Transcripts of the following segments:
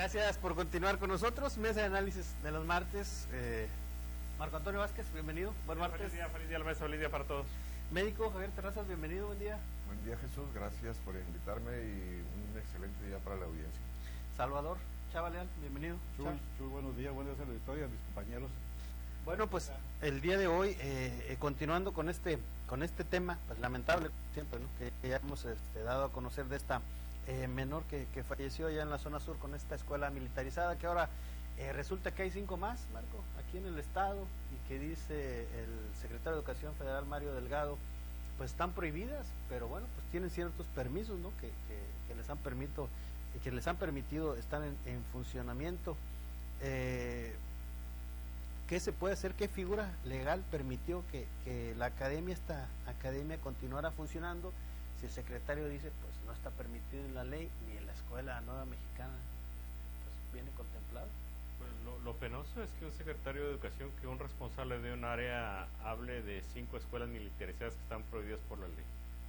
Gracias por continuar con nosotros. Mesa de análisis de los martes. Marco Antonio Vázquez, bienvenido. Buen martes. Feliz día, mesa, feliz día para todos. Médico Javier Terrazas, bienvenido, buen día. Buen día, Jesús, gracias por invitarme y un excelente día para la audiencia. Salvador Chavaleal, bienvenido. Chuy, buenos días a la auditoría, a mis compañeros. Bueno, pues el día de hoy, continuando con este tema, pues lamentable siempre, ¿no? Que ya hemos dado a conocer de esta menor que falleció allá en la zona sur con esta escuela militarizada, que ahora resulta que hay 5 más, Marco, aquí en el estado, y que dice el secretario de Educación Federal, Mario Delgado, pues están prohibidas, pero bueno, pues tienen ciertos permisos, ¿no? que les han permitido estar en funcionamiento. ¿Qué se puede hacer? ¿Qué figura legal permitió que esta academia continuara funcionando? Si el secretario dice, pues no está permitido en la ley, ni en la Escuela Nueva Mexicana, pues viene contemplado. Pues lo penoso es que un secretario de Educación, que un responsable de un área, hable de 5 escuelas militarizadas que están prohibidas por la ley.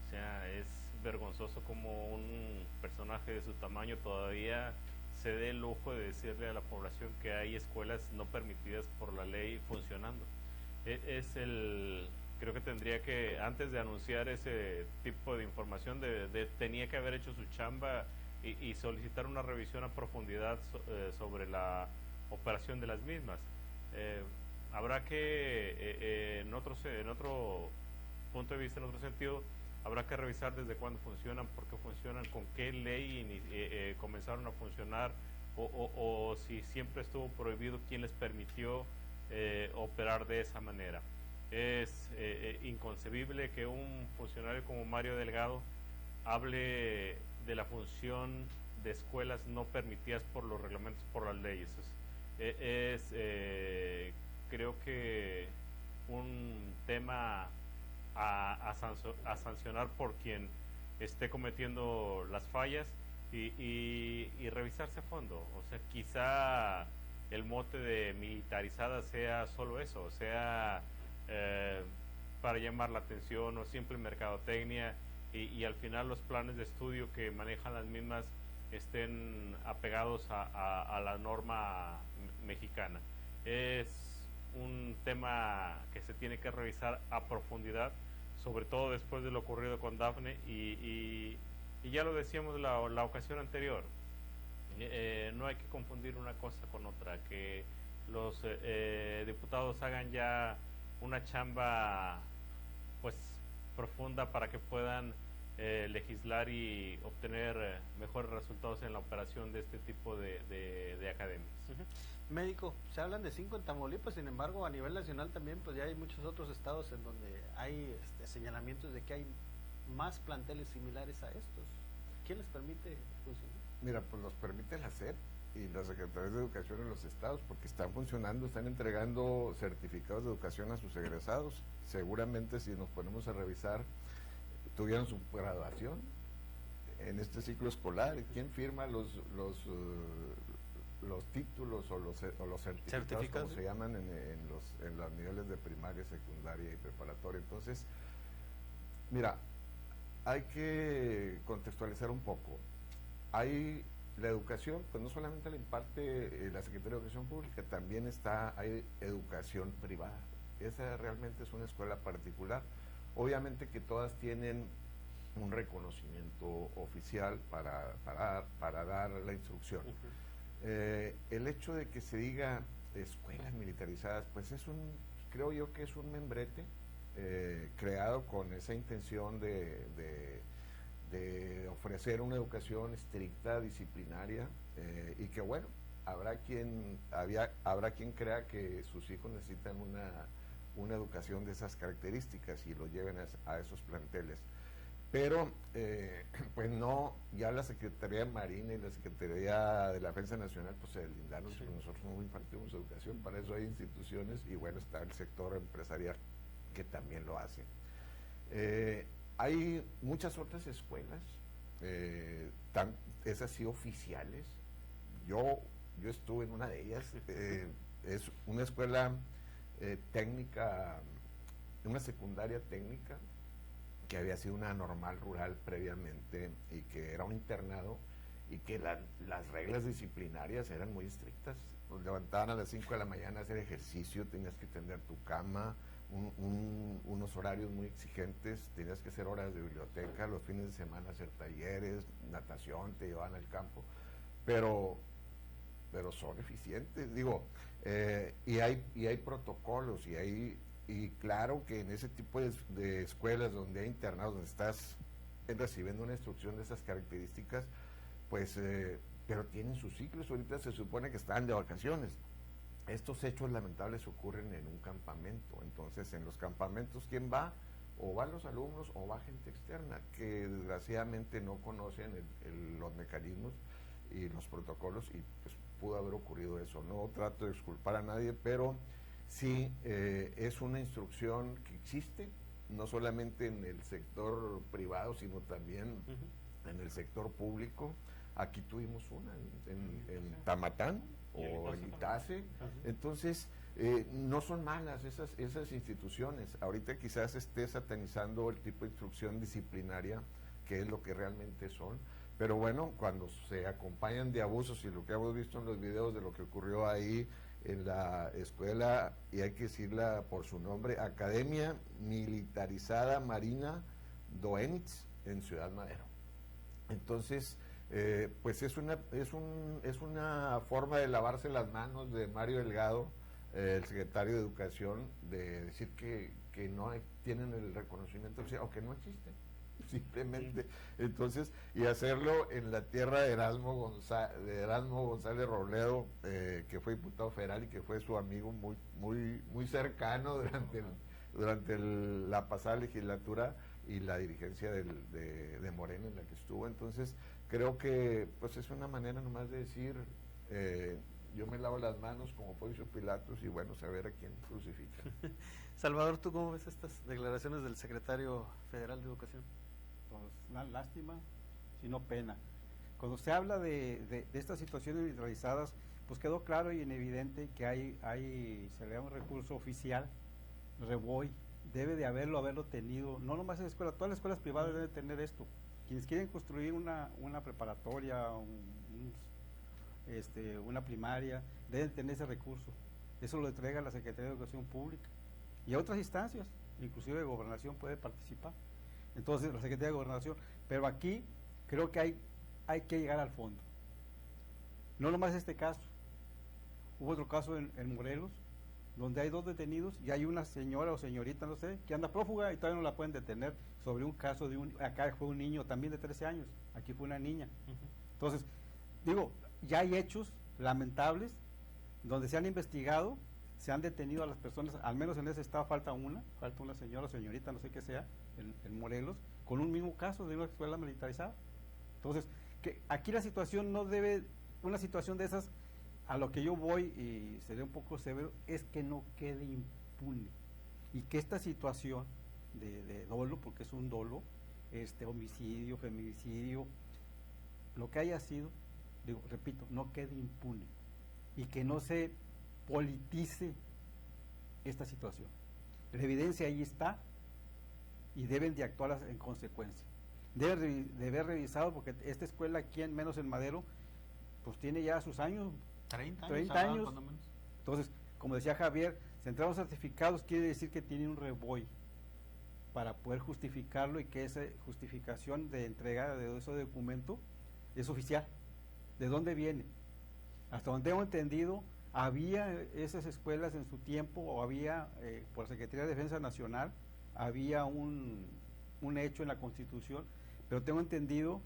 O sea, es vergonzoso como un personaje de su tamaño todavía se dé el lujo de decirle a la población que hay escuelas no permitidas por la ley funcionando. Creo que tendría que, antes de anunciar ese tipo de información, tenía que haber hecho su chamba y solicitar una revisión a profundidad sobre la operación de las mismas. Habrá que, en otro punto de vista, en otro sentido, habrá que revisar desde cuándo funcionan, por qué funcionan, con qué ley comenzaron a funcionar, o si siempre estuvo prohibido, quién les permitió operar de esa manera. Es inconcebible que un funcionario como Mario Delgado hable de la función de escuelas no permitidas por los reglamentos, por las leyes. Creo que un tema a sancionar por quien esté cometiendo las fallas y revisarse a fondo. O sea, quizá el mote de militarizada sea solo eso, o sea, para llamar la atención, o simple mercadotecnia, y al final los planes de estudio que manejan las mismas estén apegados a la norma mexicana. Es un tema que se tiene que revisar a profundidad, sobre todo después de lo ocurrido con Dafne, y ya lo decíamos la ocasión anterior, no hay que confundir una cosa con otra, que los diputados hagan ya una chamba pues profunda para que puedan legislar y obtener mejores resultados en la operación de este tipo de academias. Médico, se hablan de 5 en Tamaulipas, sin embargo a nivel nacional también pues ya hay muchos otros estados en donde hay señalamientos de que hay más planteles similares a estos. ¿Quién les permite funcionar? Mira, pues los permite la SEP y las secretarías de educación en los estados, porque están funcionando, están entregando certificados de educación a sus egresados. Seguramente si nos ponemos a revisar, tuvieron su graduación en este ciclo escolar. ¿Quién firma los títulos o los certificados, como se llaman en los niveles de primaria, secundaria y preparatoria? Entonces, mira, hay que contextualizar un poco. Hay la educación, pues no solamente la imparte la Secretaría de Educación Pública, también hay educación privada. Esa realmente es una escuela particular. Obviamente que todas tienen un reconocimiento oficial para dar la instrucción. El hecho de que se diga escuelas militarizadas, pues creo yo que es un membrete creado con esa intención de ofrecer una educación estricta, disciplinaria, y que bueno, habrá quien crea que sus hijos necesitan una educación de esas características y lo lleven a esos planteles. Pero, pues no, ya la Secretaría de Marina y la Secretaría de la Defensa Nacional, pues se deslindaron, sí. Nosotros no impartimos educación, para eso hay instituciones, y bueno, está el sector empresarial que también lo hace. Hay muchas otras escuelas, esas sí oficiales. Yo estuve en una de ellas, es una escuela técnica, una secundaria técnica, que había sido una normal rural previamente y que era un internado, y que las reglas disciplinarias eran muy estrictas. Nos levantaban a las 5 de la mañana a hacer ejercicio, tenías que tender tu cama, unos horarios muy exigentes, tenías que hacer horas de biblioteca, los fines de semana hacer talleres, natación, te llevaban al campo, pero son eficientes, digo, y hay protocolos, y claro que en ese tipo de escuelas donde hay internados, donde estás recibiendo una instrucción de esas características, pues, pero tienen sus ciclos. Ahorita se supone que están de vacaciones. Estos hechos lamentables ocurren en un campamento. Entonces, en los campamentos, ¿quién va? O van los alumnos o va gente externa que desgraciadamente no conocen los mecanismos y los protocolos, y pues pudo haber ocurrido eso. No trato de exculpar a nadie, pero sí es una instrucción que existe, no solamente en el sector privado, sino también en el sector público. Aquí tuvimos una en Tamatán o en Itace. Entonces, no son malas esas instituciones. Ahorita quizás esté satanizando el tipo de instrucción disciplinaria, que es lo que realmente son. Pero bueno, cuando se acompañan de abusos, y lo que hemos visto en los videos de lo que ocurrió ahí en la escuela, y hay que decirla por su nombre, Academia Militarizada Marina Doenitz, en Ciudad Madero. Entonces, pues es una forma de lavarse las manos de Mario Delgado, el secretario de Educación, de decir que no tienen el reconocimiento oficial, o que no existen, simplemente. Entonces, y hacerlo en la tierra de Erasmo González Robledo, que fue diputado federal y que fue su amigo muy cercano durante la pasada legislatura y la dirigencia de Morena en la que estuvo. Entonces, creo que pues es una manera nomás de decir, yo me lavo las manos como Poncio Pilatos, y bueno, saber a quién crucifica. Salvador, ¿tú cómo ves estas declaraciones del secretario federal de Educación? Pues una lástima, sino pena. Cuando se habla de estas situaciones militarizadas, pues quedó claro y en evidente que se le da un recurso oficial, REBOI, debe de haberlo tenido, no nomás en la escuela, todas las escuelas privadas deben tener esto. Quienes quieren construir una preparatoria, una primaria, deben tener ese recurso. Eso lo entrega la Secretaría de Educación Pública. Y a otras instancias, inclusive de Gobernación puede participar. Entonces, la Secretaría de Gobernación. Pero aquí creo que hay que llegar al fondo. No nomás este caso. Hubo otro caso en Morelos, donde hay 2 detenidos y hay una señora o señorita, no sé, que anda prófuga y todavía no la pueden detener sobre un caso acá fue un niño también de 13 años, aquí fue una niña. Entonces, digo, ya hay hechos lamentables donde se han investigado, se han detenido a las personas, al menos en ese estado falta una señora o señorita, no sé qué sea, en Morelos, con un mismo caso de una escuela militarizada. Entonces, que aquí la situación no debe, una situación de esas, a lo que yo voy, y seré un poco severo, es que no quede impune, y que esta situación de dolo, porque es un dolo, homicidio, feminicidio, lo que haya sido, digo, repito, no quede impune, y que no se politice esta situación. La evidencia ahí está, y deben de actuar en consecuencia. Deben de haber revisado, porque esta escuela aquí, menos en Madero, pues tiene ya sus años, 30 años. Entonces, como decía Javier, si entramos certificados quiere decir que tiene un REBOI para poder justificarlo, y que esa justificación de entrega de ese documento es oficial. ¿De dónde viene? Hasta donde hemos entendido, había esas escuelas en su tiempo, o había, por la Secretaría de Defensa Nacional, había un hecho en la Constitución, pero tengo entendido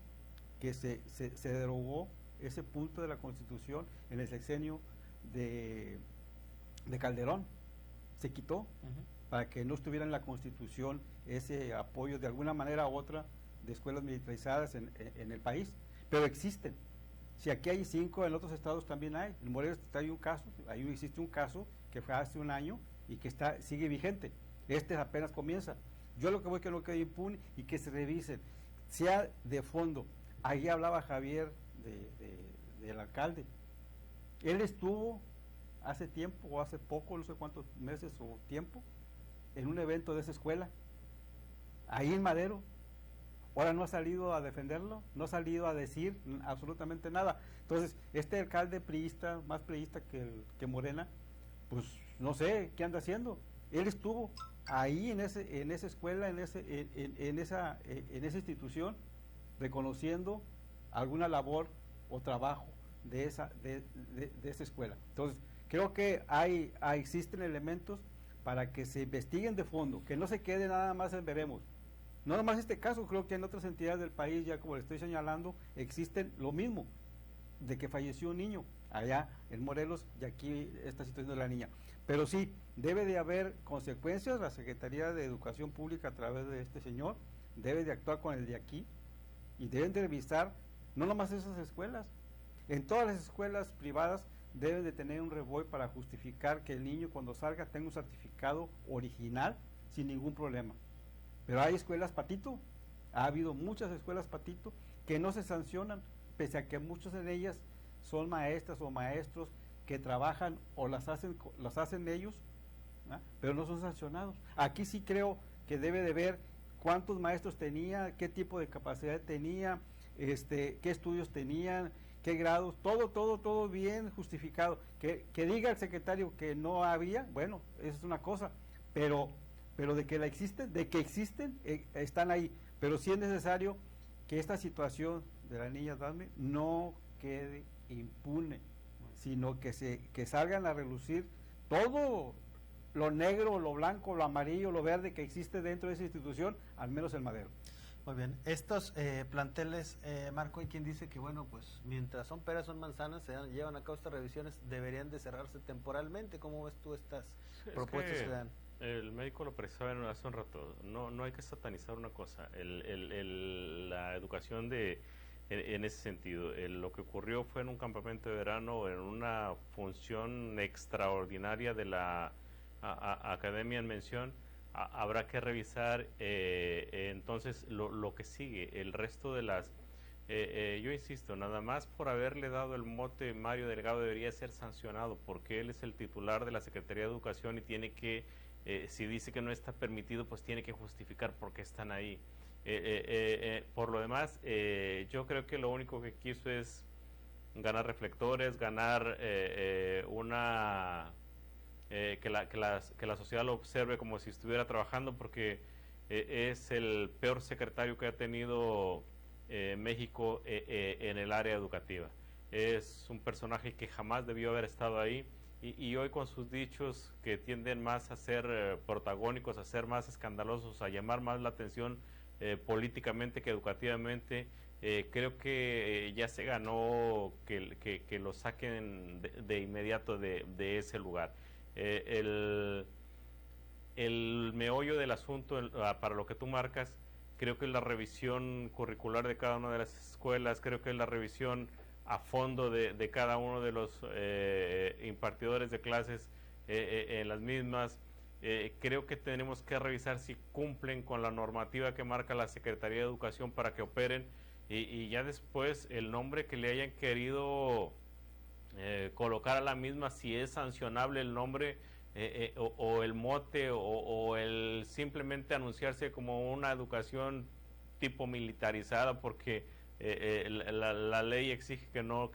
que se derogó ese punto de la Constitución en el sexenio de Calderón. Se quitó para que no estuviera en la Constitución ese apoyo de alguna manera u otra de escuelas militarizadas en el país, pero existen. Si aquí hay 5, en otros estados también hay. En Morelos existe un caso que fue hace un año y que sigue vigente. Apenas comienza. Yo lo que voy es que no quede impune y que se revisen, sea de fondo. Ahí hablaba Javier del alcalde. Él estuvo hace tiempo o hace poco, no sé cuántos meses o tiempo, en un evento de esa escuela, ahí en Madero, ahora no ha salido a defenderlo, no ha salido a decir absolutamente nada. Entonces, este alcalde priista, más priista que Morena, pues no sé qué anda haciendo. Él estuvo ahí en esa escuela, en esa institución, reconociendo alguna labor o trabajo de esa escuela. Entonces, creo que existen elementos para que se investiguen de fondo, que no se quede nada más en veremos. No nada más este caso, creo que en otras entidades del país, ya como le estoy señalando, existen lo mismo, de que falleció un niño allá en Morelos y aquí esta situación de la niña. Pero sí, debe de haber consecuencias. La Secretaría de Educación Pública, a través de este señor, debe de actuar con el de aquí y deben de revisar no nomás esas escuelas. En todas las escuelas privadas deben de tener un reboy para justificar que el niño cuando salga tenga un certificado original sin ningún problema. Pero hay escuelas patito, ha habido muchas escuelas patito que no se sancionan, pese a que muchas de ellas son maestras o maestros que trabajan o las hacen ellos, ¿no? Pero no son sancionados. Aquí sí creo que debe de ver cuántos maestros tenía, qué tipo de capacidad tenía, qué estudios tenían, qué grados, todo bien justificado. Que diga el secretario que no había, bueno, eso es una cosa, pero de que existen, están ahí. Pero sí es necesario que esta situación de la niña Dafne no quede impune, sino que salgan a relucir todo lo negro, lo blanco, lo amarillo, lo verde que existe dentro de esa institución, al menos el Madero. Muy bien, estos planteles, Marco, hay quien dice que, bueno, pues mientras son peras, son manzanas, llevan a cabo estas revisiones, deberían de cerrarse temporalmente. ¿Cómo ves tú estas propuestas que dan? El médico lo precisaba hace un rato, no hay que satanizar una cosa, la educación en ese sentido. Lo que ocurrió fue en un campamento de verano, en una función extraordinaria de la academia en mención. Habrá que revisar entonces lo que sigue, el resto de las... yo insisto, nada más por haberle dado el mote Mario Delgado debería ser sancionado, porque él es el titular de la Secretaría de Educación y tiene que, si dice que no está permitido, pues tiene que justificar por qué están ahí. Por lo demás, yo creo que lo único que quiso es ganar reflectores, ganar que la sociedad lo observe como si estuviera trabajando, porque es el peor secretario que ha tenido México en el área educativa. Es un personaje que jamás debió haber estado ahí y hoy con sus dichos que tienden más a ser protagónicos, a ser más escandalosos, a llamar más la atención políticamente que educativamente, creo que ya se ganó que lo saquen de inmediato de ese lugar. El meollo del asunto, para lo que tú marcas, creo que es la revisión curricular de cada una de las escuelas, creo que es la revisión a fondo de cada uno de los impartidores de clases en las mismas. Creo que tenemos que revisar si cumplen con la normativa que marca la Secretaría de Educación para que operen, y ya después el nombre que le hayan querido colocar a la misma, si es sancionable el nombre o el mote o el simplemente anunciarse como una educación tipo militarizada, porque la ley exige que no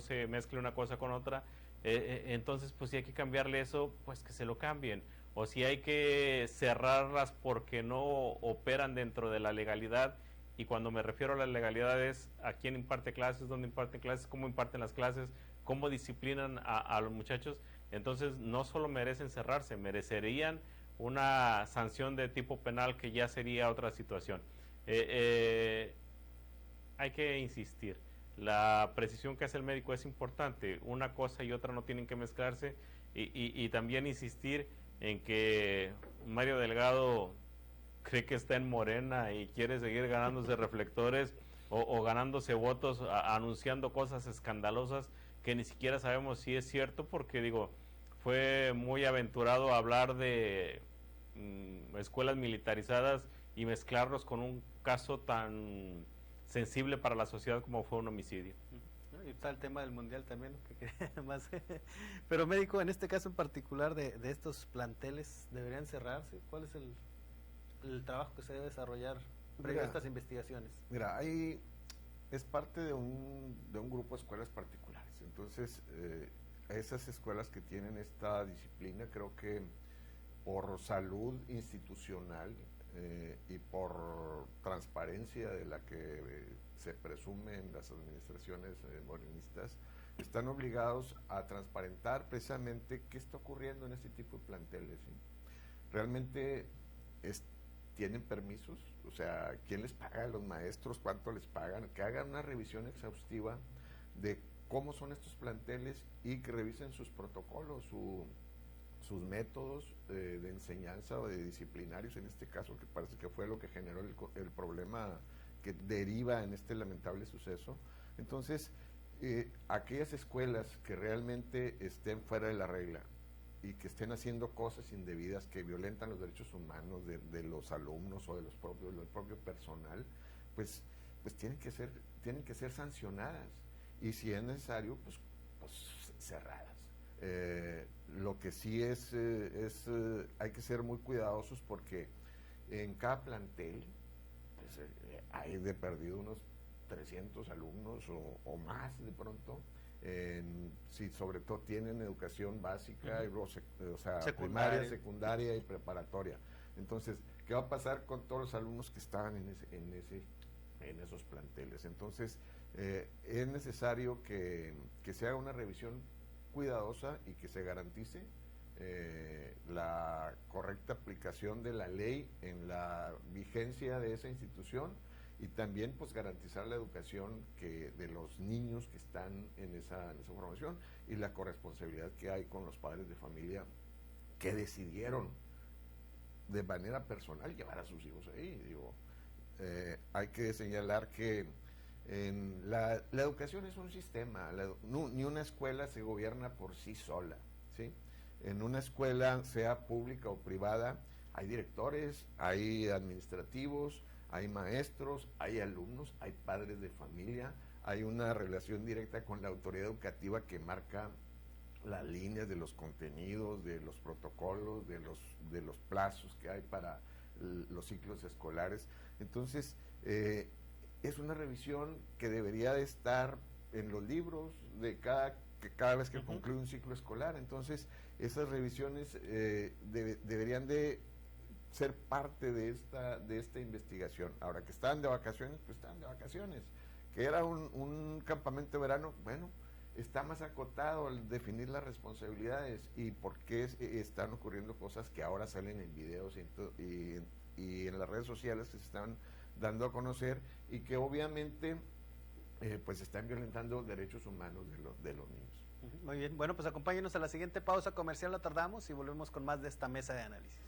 se mezcle una cosa con otra. Entonces, pues si hay que cambiarle eso, pues que se lo cambien, o si hay que cerrarlas porque no operan dentro de la legalidad. Y cuando me refiero a la legalidad es a quién imparte clases, dónde imparten clases, cómo imparten las clases, cómo disciplinan a los muchachos. Entonces no solo merecen cerrarse, merecerían una sanción de tipo penal, que ya sería otra situación. Hay que insistir, la precisión que hace el médico es importante, una cosa y otra no tienen que mezclarse, y también insistir en que Mario Delgado cree que está en Morena y quiere seguir ganándose reflectores o ganándose votos anunciando cosas escandalosas que ni siquiera sabemos si es cierto, porque digo, fue muy aventurado hablar de escuelas militarizadas y mezclarlos con un caso tan sensible para la sociedad como fue un homicidio. Y está el tema del mundial también, más. Pero médico, en este caso en particular de estos planteles, ¿deberían cerrarse? ¿Cuál es el trabajo que se debe desarrollar previo a estas investigaciones? Mira, es parte de un grupo de escuelas particulares. Entonces, esas escuelas que tienen esta disciplina, creo que por salud institucional y por transparencia de la que se presume en las administraciones morenistas, están obligados a transparentar precisamente qué está ocurriendo en este tipo de planteles, ¿sí? Realmente tienen permisos, o sea, quién les paga a los maestros, cuánto les pagan, que hagan una revisión exhaustiva de cómo son estos planteles y que revisen sus protocolos, sus métodos de enseñanza o de disciplinarios en este caso, que parece que fue lo que generó el problema que deriva en este lamentable suceso. Entonces, aquellas escuelas que realmente estén fuera de la regla y que estén haciendo cosas indebidas que violentan los derechos humanos de los alumnos o del propio personal, pues tienen que ser sancionadas y si es necesario, pues cerradas. Lo que sí hay que ser muy cuidadosos porque en cada plantel pues, hay de perdido unos 300 alumnos o más de pronto, si sobre todo tienen educación básica, o sea, primaria, secundaria y preparatoria. Entonces, ¿qué va a pasar con todos los alumnos que estaban en esos planteles? Entonces, es necesario que se haga una revisión cuidadosa y que se garantice la correcta aplicación de la ley en la vigencia de esa institución y también pues garantizar la educación de los niños que están en esa formación y la corresponsabilidad que hay con los padres de familia que decidieron de manera personal llevar a sus hijos ahí. Hay que señalar que la educación es un sistema, ni una escuela se gobierna por sí sola, ¿sí? En una escuela, sea pública o privada, hay directores, hay administrativos, hay maestros, hay alumnos, hay padres de familia, hay una relación directa con la autoridad educativa que marca las líneas de los contenidos, de los protocolos, de los plazos que hay para los ciclos escolares. Entonces, es una revisión que debería de estar en los libros de cada vez que concluye un ciclo escolar. Entonces, esas revisiones deberían de ser parte de esta investigación. Ahora, que estaban de vacaciones, pues estaban de vacaciones. Que era un campamento de verano, bueno, está más acotado al definir las responsabilidades y por qué están ocurriendo cosas que ahora salen en videos y en las redes sociales que se están dando a conocer y que obviamente pues están violentando derechos humanos de los niños. Muy bien, bueno, pues acompáñenos a la siguiente pausa comercial, la tardamos y volvemos con más de esta mesa de análisis.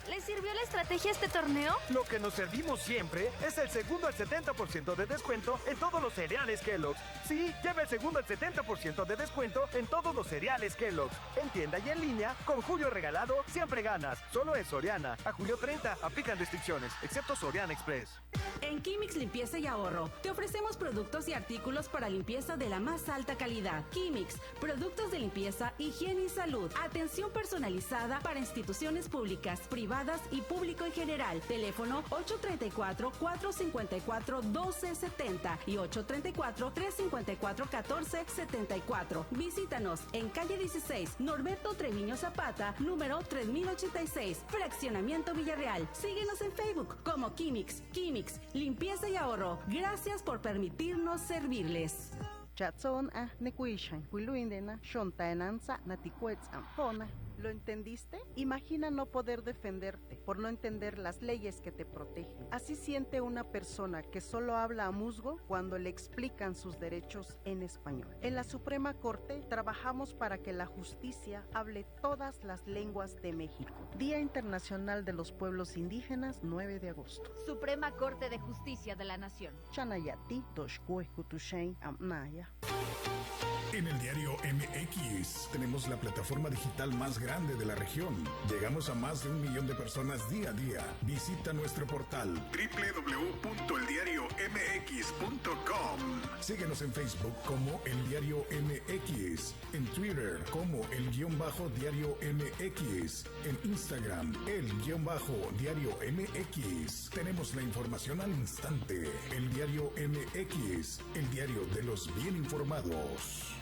¿Les sirvió la estrategia este torneo? Lo que nos servimos siempre es el segundo al 70% de descuento en todos los cereales Kellogg's. Sí, lleva el segundo al 70% de descuento en todos los cereales Kellogg's. En tienda y en línea, con Julio Regalado, siempre ganas. Solo en Soriana. A julio 30, aplican restricciones, excepto Soriana Express. En Quimix Limpieza y Ahorro, te ofrecemos productos y artículos para limpieza de la más alta calidad. Quimix, productos de limpieza, higiene y salud. Atención personalizada para instituciones públicas, privadas y público en general. Teléfono 834-454-1270 y 834-354-1474. Visítanos en calle 16, Norberto Treviño Zapata, número 3086, Fraccionamiento Villarreal. Síguenos en Facebook como Quimix. Quimix, limpieza y ahorro. Gracias por permitirnos servirles. ¿Lo entendiste? Imagina no poder defenderte por no entender las leyes que te protegen. Así siente una persona que solo habla a musgo cuando le explican sus derechos en español. En la Suprema Corte trabajamos para que la justicia hable todas las lenguas de México. Día Internacional de los Pueblos Indígenas, 9 de agosto. Suprema Corte de Justicia de la Nación. Chanayati, Toshkue, Kutushain, Amnaya. En el diario MX tenemos la plataforma digital más grande de la región. Llegamos a más de 1 millón de personas día a día. Visita nuestro portal www.eldiariomx.com. Síguenos en Facebook como El Diario MX, en Twitter como El_Diario MX, en Instagram El_Diario MX. Tenemos la información al instante. El Diario MX, el diario de los bien informados.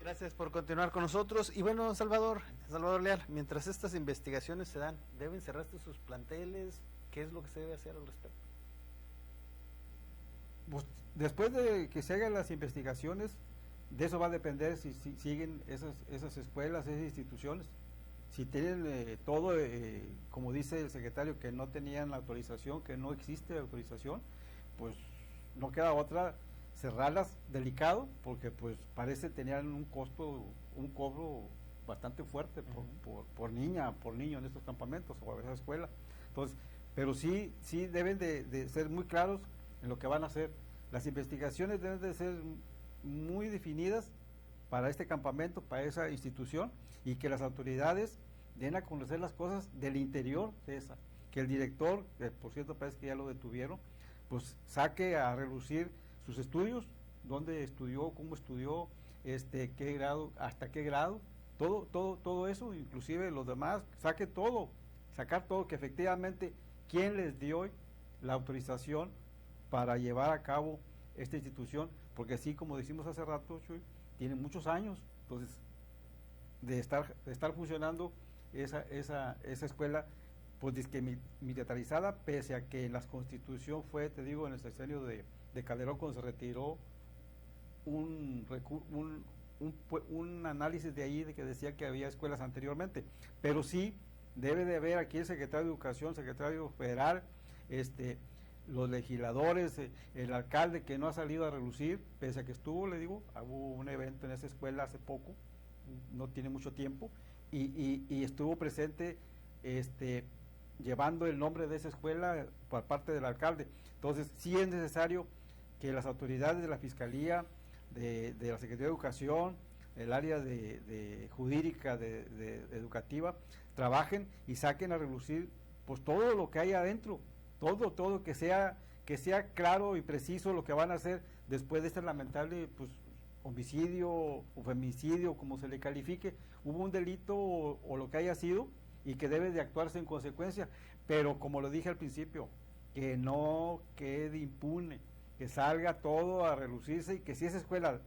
Gracias por continuar con nosotros. Y bueno, Salvador Leal, mientras estas investigaciones se dan, ¿deben cerrarse sus planteles? ¿Qué es lo que se debe hacer al respecto? Pues, después de que se hagan las investigaciones, de eso va a depender si siguen esas escuelas, esas instituciones. Si tienen todo, como dice el secretario, que no tenían la autorización, que no existe autorización, pues no queda otra cerrarlas, delicado, porque pues parece tenían un cobro bastante fuerte por niño en estos campamentos o a esa escuela. Entonces, pero sí deben de ser muy claros en lo que van a hacer. Las investigaciones deben de ser muy definidas para este campamento, para esa institución, y que las autoridades den a conocer las cosas del interior de esa. Que el director, por cierto parece que ya lo detuvieron, pues saque a relucir sus estudios, dónde estudió, cómo estudió, qué grado, hasta qué grado, todo eso, inclusive los demás, sacar todo, que efectivamente quién les dio la autorización para llevar a cabo esta institución, porque así como decimos hace rato, Chuy, tiene muchos años, entonces, de estar funcionando esa escuela, pues disque militarizada, pese a que en la Constitución fue, te digo, en el sexenio de Calderón, cuando se retiró un análisis de ahí de que decía que había escuelas anteriormente, pero sí debe de haber aquí el secretario de Educación, secretario federal, los legisladores, el alcalde que no ha salido a relucir, pese a que estuvo, le digo, hubo un evento en esa escuela hace poco, no tiene mucho tiempo, y estuvo presente llevando el nombre de esa escuela por parte del alcalde. Entonces sí es necesario que las autoridades de la Fiscalía, de la Secretaría de Educación, el área de jurídica, educativa, trabajen y saquen a relucir pues todo lo que hay adentro, todo que sea claro y preciso lo que van a hacer después de este lamentable pues homicidio o femicidio, como se le califique. Hubo un delito o lo que haya sido, y que debe de actuarse en consecuencia, pero como lo dije al principio, que no quede impune, que salga todo a relucirse, y que si esa escuela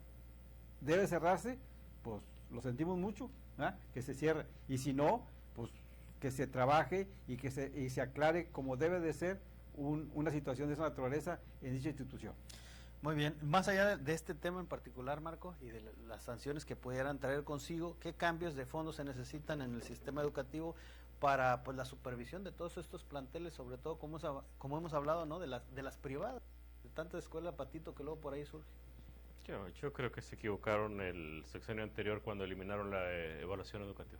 debe cerrarse, pues lo sentimos mucho, ¿eh? Que se cierre, y si no, pues que se trabaje y que se aclare como debe de ser una situación de esa naturaleza en dicha institución. Muy bien, más allá de este tema en particular, Marco, y de las sanciones que pudieran traer consigo, ¿qué cambios de fondo se necesitan en el sistema educativo para pues la supervisión de todos estos planteles, sobre todo como hemos hablado, ¿no? de las privadas, de tanta escuela patito que luego por ahí surge? Yo creo que se equivocaron el sexenio anterior cuando eliminaron la evaluación educativa.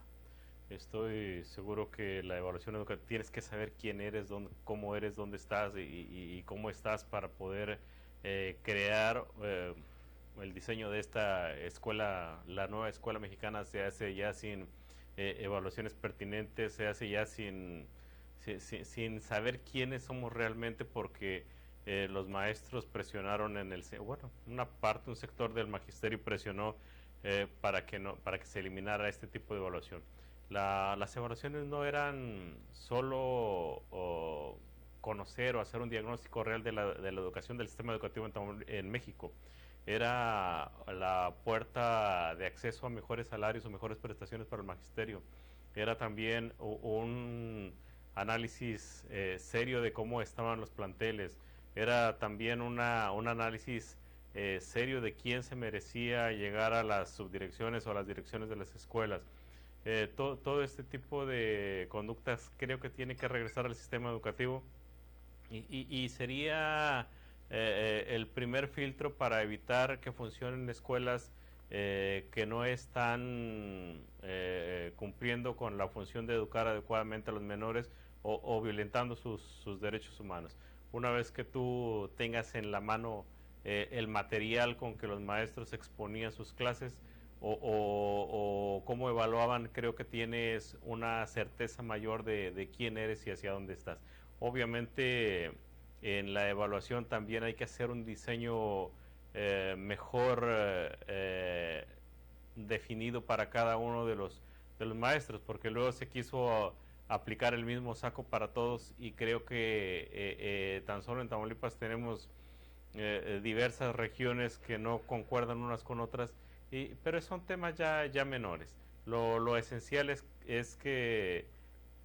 Estoy seguro que la evaluación educativa, tienes que saber quién eres, cómo eres, dónde estás y cómo estás para poder crear el diseño de esta escuela. La nueva escuela mexicana se hace ya sin evaluaciones pertinentes, se hace ya sin saber quiénes somos realmente, porque los maestros presionaron un sector del magisterio presionó para que se eliminara este tipo de evaluación. Las evaluaciones no eran solo conocer o hacer un diagnóstico real de la educación, del sistema educativo en México. Era la puerta de acceso a mejores salarios o mejores prestaciones para el magisterio. Era también un análisis serio de cómo estaban los planteles. Era también un análisis serio de quién se merecía llegar a las subdirecciones o a las direcciones de las escuelas. Todo este tipo de conductas creo que tiene que regresar al sistema educativo y sería el primer filtro para evitar que funcionen escuelas que no están cumpliendo con la función de educar adecuadamente a los menores o violentando sus derechos humanos. Una vez que tú tengas en la mano el material con que los maestros exponían sus clases o cómo evaluaban, creo que tienes una certeza mayor de quién eres y hacia dónde estás. Obviamente en la evaluación también hay que hacer un diseño mejor definido para cada uno de los maestros, porque luego se quiso aplicar el mismo saco para todos y creo que tan solo en Tamaulipas tenemos diversas regiones que no concuerdan unas con otras, pero son temas ya menores. Lo esencial es que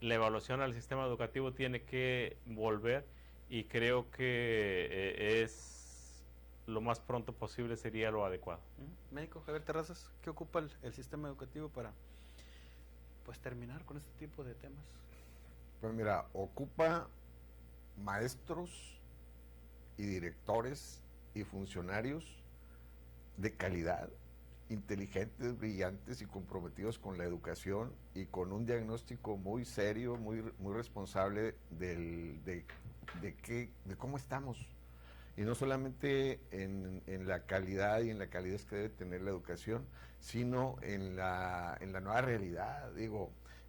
la evaluación al sistema educativo tiene que volver y creo que es lo más pronto posible sería lo adecuado. Médico Javier Terrazas, ¿qué ocupa el sistema educativo para pues terminar con este tipo de temas? Pues mira, ocupa maestros y directores y funcionarios de calidad, inteligentes, brillantes y comprometidos con la educación y con un diagnóstico muy serio, muy responsable de cómo estamos. Y no solamente en la calidad y en la calidez que debe tener la educación, sino en la nueva realidad,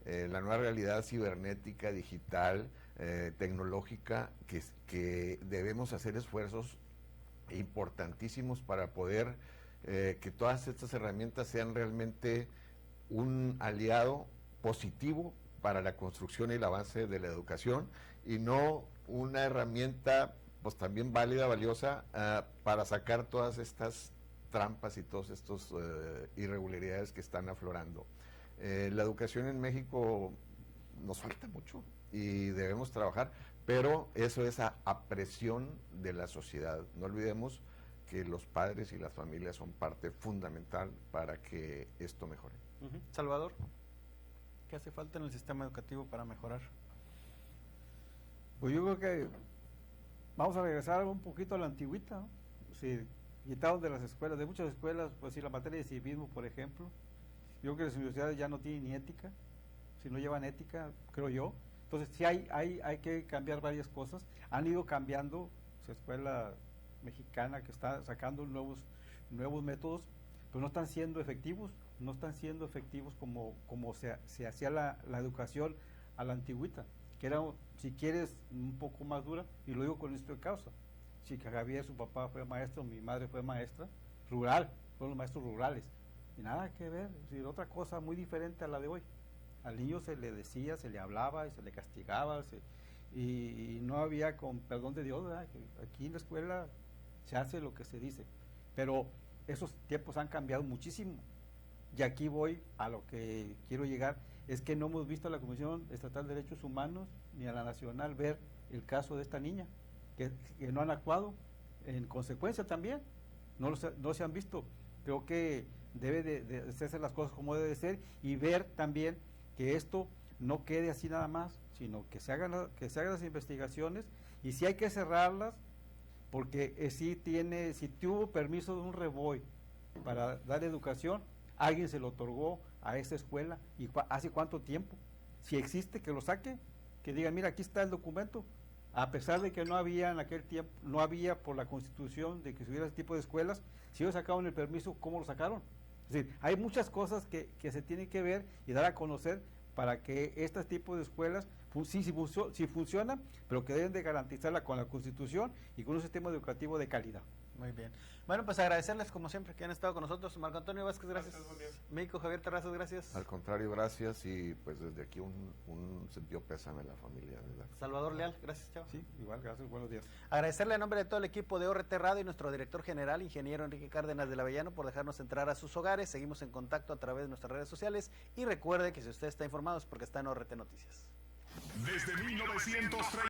la nueva realidad cibernética, digital, tecnológica, que debemos hacer esfuerzos importantísimos para poder que todas estas herramientas sean realmente un aliado positivo para la construcción y el avance de la educación y no una herramienta pues también válida, valiosa para sacar todas estas trampas y todas estas irregularidades que están aflorando. La educación en México nos falta mucho y debemos trabajar, pero eso es a presión de la sociedad. No olvidemos que los padres y las familias son parte fundamental para que esto mejore. Salvador, ¿qué hace falta en el sistema educativo para mejorar? Pues yo creo que vamos a regresar un poquito a la antigüita, ¿no? Sí, quitados de las escuelas, de muchas escuelas, pues sí, la materia de civismo, por ejemplo. Yo creo que las universidades ya no tienen ni ética, si no llevan ética, creo yo. Entonces sí hay que cambiar varias cosas. Han ido cambiando, la escuela mexicana que está sacando nuevos métodos, pero no están siendo efectivos, como se hacía la educación a la antigüita, que era, si quieres, un poco más dura, y lo digo con esto de causa. Sí, que Javier, su papá fue maestro, mi madre fue maestra, rural, fueron los maestros rurales, y nada que ver, es decir, otra cosa muy diferente a la de hoy. Al niño se le decía, se le hablaba, y se le castigaba, y no había, con perdón de Dios, ¿verdad? Que aquí en la escuela se hace lo que se dice, pero esos tiempos han cambiado muchísimo, y aquí voy a lo que quiero llegar, es que no hemos visto a la Comisión Estatal de Derechos Humanos ni a la Nacional ver el caso de esta niña, que no han actuado en consecuencia también, no se han visto. Creo que debe de hacerse las cosas como debe de ser y ver también que esto no quede así nada más, sino que se hagan las investigaciones y si hay que cerrarlas, porque si tuvo permiso de un reboy para dar educación, alguien se lo otorgó a esa escuela y hace cuánto tiempo, si existe, que lo saque, que digan, mira, aquí está el documento, a pesar de que no había en aquel tiempo, no había por la Constitución de que se hubiera ese tipo de escuelas, si ellos sacaron el permiso, ¿cómo lo sacaron? Es decir, hay muchas cosas que se tienen que ver y dar a conocer para que este tipo de escuelas sí funcionan, pero que deben de garantizarla con la Constitución y con un sistema educativo de calidad. Muy bien. Bueno, pues agradecerles como siempre que han estado con nosotros. Marco Antonio Vázquez, gracias. Médico Javier Terrazas, gracias. Al contrario, gracias y pues desde aquí un sentido pésame a la familia, ¿verdad? Salvador Leal, gracias, chao. Sí, igual, gracias, buenos días. Agradecerle a nombre de todo el equipo de ORT Radio y nuestro director general, ingeniero Enrique Cárdenas del Avellano, por dejarnos entrar a sus hogares. Seguimos en contacto a través de nuestras redes sociales y recuerde que si usted está informado es porque está en ORT Noticias. Desde 1930